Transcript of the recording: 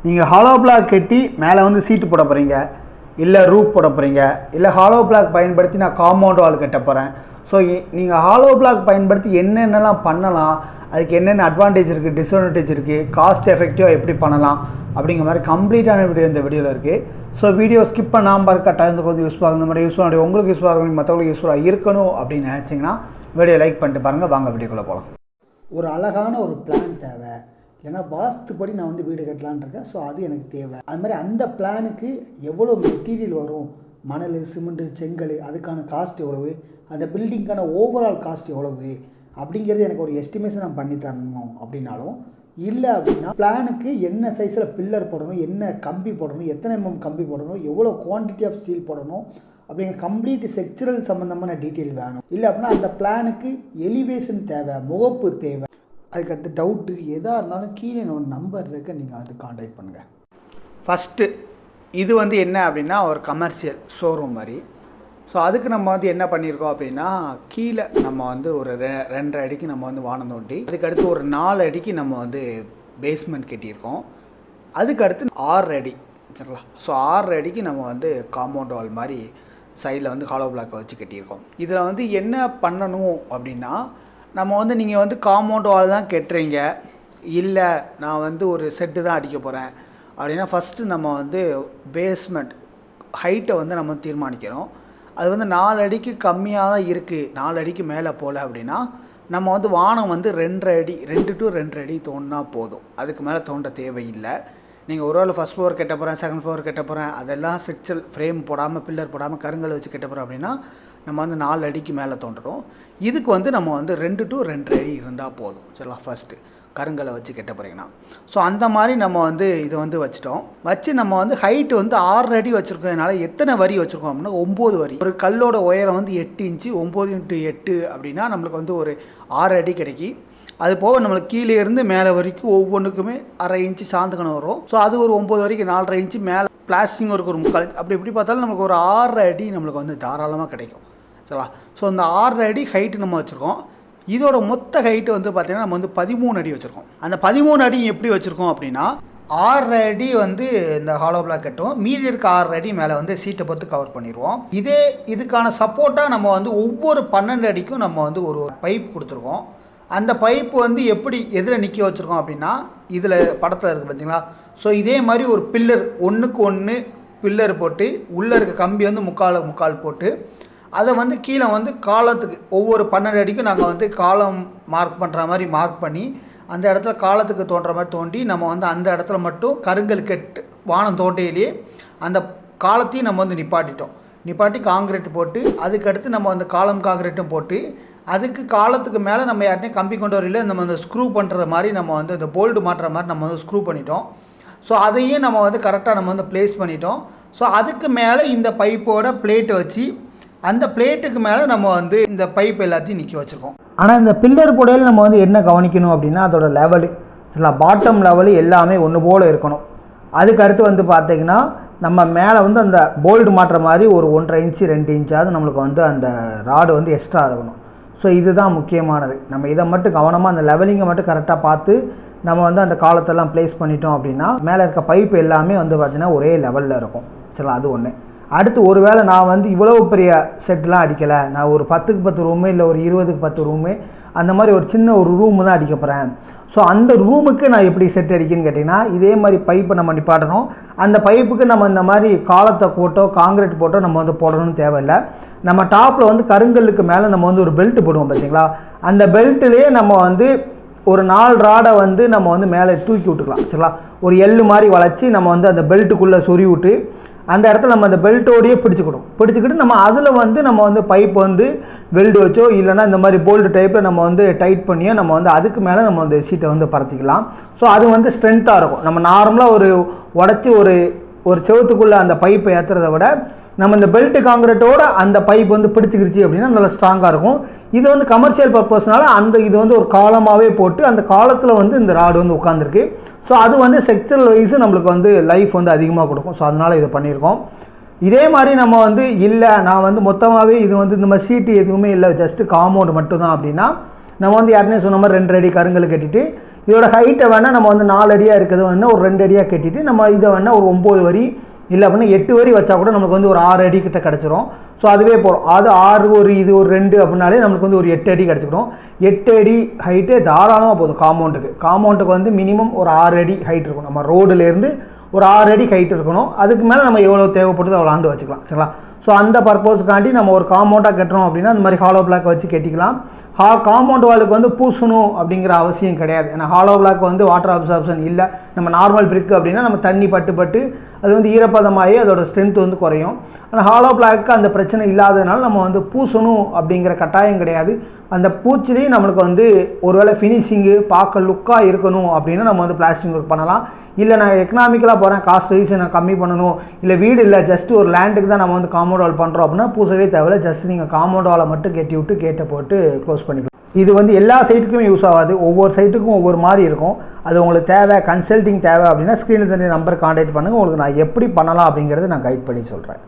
நீங்கள் hollow block கட்டி மேலே வந்து சீட்டு போட போகிறீங்க, இல்லை ரூப் போட போகிறீங்க, இல்லை ஹாலோ பிளாக் பயன்படுத்தி நான் காம்பவுண்ட் வால் கட்ட போகிறேன். ஸோ நீங்கள் ஹாலோ பிளாக் பயன்படுத்தி என்னென்னலாம் பண்ணலாம், அதுக்கு என்னென்ன அட்வான்டேஜ் இருக்குது, டிஸ்அட்வான்டேஜ் இருக்குது, காஸ்ட் எஃபெக்டிவாக எப்படி பண்ணலாம் அப்படிங்கிற மாதிரி கம்ப்ளீட்டான வீடியோ இந்த வீடியோவில் இருக்குது. ஸோ வீடியோ ஸ்கிப் பண்ணாமல் பார்க்க டைமுக்கு வந்து யூஸ்ஃபுல்லாக இந்த மாதிரி யூஸ்ஃபுல்லாக உங்களுக்கு யூஸ்ஃபுல்லாக மற்றவங்களுக்கு யூஸ்ஃபுல்லாக இருக்கணும் அப்படின்னு நினச்சிங்கன்னா வீடியோ லைக் பண்ணிட்டு பாருங்கள். வாங்க வீடியோக்குள்ளே போகலாம். ஒரு அழகான ஒரு பிளான் தேவை, ஏன்னா வாஸ்துப்படி நான் வந்து வீடு கட்டலான் இருக்கேன். ஸோ அது எனக்கு தேவை. அது மாதிரி அந்த பிளானுக்கு எவ்வளோ மெட்டீரியல் வரும், மணல், சிமெண்ட்டு, செங்கல், அதுக்கான காஸ்ட் எவ்வளவு, அந்த பில்டிங்க்கான ஓவரால் காஸ்ட் எவ்வளவு அப்படிங்கிறது எனக்கு ஒரு எஸ்டிமேஷன் நான் பண்ணி தரணும். அப்படின்னாலும் இல்லை அப்படின்னா பிளானுக்கு என்ன சைஸில் பில்லர் போடணும், என்ன கம்பி போடணும், எத்தனை கம்பி போடணும், எவ்வளோ குவான்டிட்டி ஆஃப் ஸ்டீல் போடணும் அப்படிங்கிற கம்ப்ளீட் செக்சுரல் சம்மந்தமான டீட்டெயில் வேணும். இல்லை அப்படின்னா அந்த பிளானுக்கு எலிவேஷன் தேவை, முகப்பு தேவை. அதுக்கடுத்து டவுட்டு எதாக இருந்தாலும் கீழே ஒரு நம்பர் இருக்குது, நீங்கள் அது கான்டாக்ட் பண்ணுங்கள். ஃபஸ்ட்டு இது வந்து என்ன அப்படின்னா ஒரு கமர்ஷியல் ஷோரூம் மாதிரி. ஸோ அதுக்கு நம்ம வந்து என்ன பண்ணியிருக்கோம் அப்படின்னா, கீழே நம்ம வந்து ஒரு 2.5 அடிக்கு நம்ம வந்து வானம் தோண்டி, அதுக்கடுத்து ஒரு 4 அடிக்கு நம்ம வந்து பேஸ்மெண்ட் கட்டியிருக்கோம். அதுக்கடுத்து 6 அடி சரிங்களா. ஸோ 6 அடிக்கு நம்ம வந்து காம்பவுண்ட் வால் மாதிரி சைடில் வந்து ஹாலோ பிளாக்கை வச்சு கட்டியிருக்கோம். இதில் வந்து என்ன பண்ணணும் அப்படின்னா, நம்ம வந்து நீங்கள் வந்து காம்பவுண்ட் வால் தான் கட்டுறீங்க, இல்லை நான் வந்து ஒரு செட்டு தான் அடிக்க போகிறேன் அப்படின்னா, ஃபஸ்ட்டு நம்ம வந்து பேஸ்மெண்ட் ஹைட்டை வந்து நம்ம தீர்மானிக்கிறோம். அது வந்து 4 அடிக்கு கம்மியாக தான் இருக்குது, 4 அடிக்கு மேலே போகல அப்படின்னா நம்ம வந்து வானம் வந்து 2 அடி 2 to 2.5 அடி தோண்டினா போதும். அதுக்கு மேலே தோண்ட தேவையில்லை. நீங்கள் ஒரு வேளை ஃபஸ்ட் ஃப்ளோர் கட்ட போகிறேன், செகண்ட் ஃப்ளோர் கட்ட போகிறேன், அதெல்லாம் செக்சல் ஃப்ரேம் போடாமல் பில்லர் போடாமல் கருங்கல் வச்சு கட்ட போகிறோம் அப்படின்னா நம்ம வந்து 4 அடிக்கு மேலே தோண்டுறோம். இதுக்கு வந்து நம்ம வந்து 2 to 2.5 அடி இருந்தால் போதும் சரிங்களா. ஃபஸ்ட்டு கருங்கலை வச்சு கட்ட போகிறீங்கன்னா ஸோ அந்த மாதிரி நம்ம வந்து இதை வந்து வச்சு நம்ம வந்து ஹைட்டு வந்து 6 அடி வச்சுருக்கிறதுனால எத்தனை வரி வச்சுருக்கோம் அப்படின்னா 9 வரி. ஒரு கல்லோட உயரம் வந்து 8 இன்ச்சு, 9 × 8 அப்படின்னா நம்மளுக்கு வந்து ஒரு 6 அடி கிடைக்கி. அது போக நம்மளுக்கு கீழே இருந்து மேலே வரைக்கும் ஒவ்வொன்றுக்குமே 1/2 இன்ச்சு சாந்துக்கணும் வரும். ஸோ அது ஒரு 9 வரைக்கும் 4.5 இன்ச்சு மேலே பிளாஸ்டிங் ஒரு 3/4 அப்படி எப்படி பார்த்தாலும் நமக்கு ஒரு 6 அடி நம்மளுக்கு வந்து தாராளமாக கிடைக்கும் சரிங்களா. ஸோ இந்த 6 அடி ஹைட்டு நம்ம வச்சுருக்கோம். இதோட மொத்த ஹைட்டு வந்து பார்த்திங்கன்னா நம்ம வந்து 13 அடி வச்சுருக்கோம். அந்த 13 அடி எப்படி வச்சுருக்கோம் அப்படின்னா, 6 அடி வந்து இந்த ஹாலோ பிளாக் கட்டும், மீதி இருக்க 6 அடி மேலே வந்து சீட்டை பொறுத்து கவர் பண்ணிடுவோம். இதுக்கான சப்போர்ட்டாக நம்ம வந்து ஒவ்வொரு 12 அடிக்கும் நம்ம வந்து ஒரு பைப் கொடுத்துருக்கோம். அந்த பைப்பு வந்து எப்படி எதில் நிற்க வச்சுருக்கோம் அப்படின்னா, இதில் படத்தில் இருக்குது பார்த்தீங்களா. ஸோ இதே மாதிரி ஒரு பில்லர் 1க்கு 1 பில்லர் போட்டு உள்ளே இருக்க கம்பி வந்து முக்கால் போட்டு அதை வந்து கீழே வந்து காலத்துக்கு ஒவ்வொரு 12 அடிக்கும் நாங்கள் வந்து காலம் மார்க் பண்ணுற மாதிரி மார்க் பண்ணி அந்த இடத்துல காலத்துக்கு தோன்ற மாதிரி தோண்டி நம்ம வந்து அந்த இடத்துல மட்டும் கருங்கல் கெட்டு வானம் தோண்டையிலேயே அந்த காலத்தையும் நம்ம வந்து நிப்பாட்டி காங்கிரீட் போட்டு, அதுக்கடுத்து நம்ம அந்த காலம் காங்கிரீட்டும் போட்டு, அதுக்கு காலத்துக்கு மேலே நம்ம யார்ட்டையும் கம்பி கொண்டு வரையில் நம்ம அந்த ஸ்க்ரூ பண்ணுற மாதிரி நம்ம வந்து இந்த போல்டு மாட்டுற மாதிரி நம்ம வந்து ஸ்க்ரூ பண்ணிட்டோம். ஸோ அதையும் நம்ம வந்து கரெக்டாக நம்ம வந்து ப்ளேஸ் பண்ணிட்டோம். ஸோ அதுக்கு மேலே இந்த பைப்போட பிளேட்டை வச்சு அந்த பிளேட்டுக்கு மேலே நம்ம வந்து இந்த பைப் எல்லாத்தையும் நிற்க வச்சுருக்கோம். ஆனால் இந்த பில்லர் புடையில் நம்ம வந்து என்ன கவனிக்கணும் அப்படின்னா, அதோட லெவலு சரிங்களா, பாட்டம் லெவலு எல்லாமே ஒன்று போல் இருக்கணும். அதுக்கு அடுத்து வந்து பார்த்திங்கன்னா நம்ம மேலே வந்து அந்த போல்டு மாட்டுற மாதிரி ஒரு 1.5 இன்ச்சு 2 இன்ச்சாவது நம்மளுக்கு வந்து அந்த ராடு வந்து எக்ஸ்ட்ரா இருக்கணும். ஸோ இதுதான் முக்கியமானது. நம்ம இதை மட்டும் கவனமாக அந்த லெவலிங்கை மட்டும் கரெக்டாக பார்த்து நம்ம வந்து அந்த காலத்தெல்லாம் ப்ளேஸ் பண்ணிட்டோம் அப்படின்னா மேலே இருக்க பைப் எல்லாமே வந்து பார்த்திங்கன்னா ஒரே லெவலில் இருக்கும் சரிங்களா. அது ஒன்று. அடுத்து ஒரு வேளை நான் வந்து இவ்வளோ பெரிய செட்லாம் அடிக்கலை, நான் ஒரு 10க்கு 10 ரூமு இல்லை ஒரு 20க்கு 10 ரூமு அந்த மாதிரி ஒரு சின்ன ஒரு ரூமு தான் அடிக்க போகிறேன். ஸோ அந்த ரூமுக்கு நான் எப்படி செட் அடிக்குன்னு கேட்டிங்கன்னா, இதே மாதிரி பைப்பை நம்ம நிப்பாட்டணும். அந்த பைப்புக்கு நம்ம இந்த மாதிரி காலத்தை போட்டோ காங்கிரீட் போட்டோ நம்ம வந்து போடணும்னு தேவையில்லை. நம்ம டாப்பில் வந்து கருங்கல்லுக்கு மேலே நம்ம வந்து ஒரு பெல்ட் போடுவோம் பார்த்தீங்களா. அந்த பெல்ட்லேயே நம்ம வந்து ஒரு 4 ராடை வந்து நம்ம வந்து மேலே தூக்கி விட்டுக்கலாம் சரிங்களா. ஒரு எள்ளு மாதிரி வளைச்சி நம்ம வந்து அந்த பெல்ட்டுக்குள்ளே சொறி விட்டு அந்த இடத்துல நம்ம அந்த பெல்ட்டோடையே பிடிச்சிக்கிட்டு நம்ம அதில் வந்து நம்ம வந்து பைப் வந்து வெல்டு வச்சோ இல்லைனா இந்த மாதிரி போல்டு டைப்பில் நம்ம வந்து டைட் பண்ணியோ நம்ம வந்து அதுக்கு மேலே நம்ம வந்து சீட்டை வந்து பறத்திக்கலாம். ஸோ அது வந்து ஸ்ட்ரென்த்தாக இருக்கும். நம்ம நார்மலாக உடச்சி ஒரு செவத்துக்குள்ளே அந்த பைப்பை ஏற்றுறத விட நம்ம இந்த பெல்ட் காங்கிரீட்டோட அந்த பைப் வந்து பிடிச்சிக்கிருச்சு அப்படின்னா நல்லா ஸ்ட்ராங்காக இருக்கும். இது வந்து கமர்ஷியல் பர்பஸ்னால இது வந்து ஒரு காலமாகவே போட்டு அந்த காலத்தில் வந்து இந்த ராடு வந்து உட்காந்துருக்கு. ஸோ அது வந்து செக்சுரல் வைஸு நம்மளுக்கு வந்து லைஃப் வந்து அதிகமாக கொடுக்கும். ஸோ அதனால் இதை பண்ணியிருக்கோம். இதே மாதிரி நம்ம வந்து இல்லை நான் வந்து மொத்தமாகவே இது வந்து இந்த மாதிரி சீட்டு எதுவுமே இல்லை, ஜஸ்ட்டு காம்பவுண்டு மட்டும்தான் அப்படின்னா நம்ம வந்து யாருனே சொன்ன மாதிரி 2 அடி கருங்கல் கட்டிட்டு இதோட ஹைட்டை வேணால் நம்ம வந்து 4 அடியாக இருக்கிறது வந்து ஒரு 2 அடியாக கட்டிட்டு நம்ம இதை வேணால் ஒரு 9 வரி இல்லை அப்படின்னா 8 வரி வச்சா கூட நமக்கு வந்து ஒரு 6 அடி கிட்ட கிடச்சிரும். ஸோ அதுவே போகிறோம். அது 6 ஒரு இது ஒரு 2 அப்படின்னாலே நமக்கு வந்து ஒரு 8 அடி கிடச்சிக்கிறோம். 8 அடி ஹைட்டே தாராளமாக போதும் காம்பவுண்டுக்கு வந்து மினிமம் ஒரு 6 அடி ஹைட் இருக்கும். நம்ம ரோடுலேருந்து ஒரு 6 அடி ஹைட் இருக்கணும். அதுக்கு மேலே நம்ம எவ்வளோ தேவைப்படுதோ அவ்வளோ ஆண்டு வச்சுக்கலாம். சரிங்களா? ஸோ அந்த பர்பஸ்க்காண்டி நம்ம ஒரு காம்பவுண்டாக கட்டுறோம் அப்படின்னா அந்த மாதிரி ஹாலோ பிளாக் வச்சு கட்டிக்கலாம். காம்பவுண்ட் வாலுக்கு வந்து பூசணும் அப்படிங்கிற அவசியம் கிடையாது. ஏன்னா ஹாலோ பிளாக் வந்து வாட்டர் அப்சார்ப்ஷன் இல்லை. நம்ம நார்மல் பிரிக் அப்படின்னா நம்ம தண்ணி பட்டு அது வந்து ஈரப்பதமாகி அதோட ஸ்ட்ரென்த் வந்து குறையும். ஆனால் ஹாலோ பிளாக்கு அந்த பிரச்சனை இல்லாததுனால நம்ம வந்து பூசணும் அப்படிங்கிற கட்டாயம் கிடையாது. அந்த பூச்சிலையும் நம்மளுக்கு வந்து ஒருவேளை ஃபினிஷிங்கு பார்க்க லுக்காக இருக்கணும் அப்படின்னா நம்ம வந்து பிளாஸ்டிக் ஒர்க் பண்ணலாம். இல்லை நான் எக்கனாமிக்கலாக போகிறேன், காஸ்ட் வைஸ் நான் கம்மி பண்ணணும், இல்லை வீடு இல்லை ஜஸ்ட் ஒரு லேண்டுக்கு தான் நம்ம வந்து காம்பவுண்ட் வால் பண்ணுறோம் அப்படின்னா பூசவே தேவையில்லை. ஜஸ்ட் நீங்கள் காம்பவுண்ட் வாலை மட்டும் கட்டி விட்டு கேட்டை போட்டு க்ளோஸ் பண்ணிக்கலாம். இது வந்து எல்லா சைட்டுக்குமே யூஸ் ஆகாது. ஒவ்வொரு சைட்டுக்கும் ஒவ்வொரு மாதிரி இருக்கும். அது உங்களுக்கு தேவை, கன்சல்டிங் தேவை அப்படின்னா ஸ்க்ரீனில் தண்ணி நம்பர் கான்டாக்ட் பண்ணுங்கள். உங்களுக்கு நான் எப்படி பண்ணலாம் அப்படிங்கிறத நான் கைட் பண்ணி சொல்கிறேன்.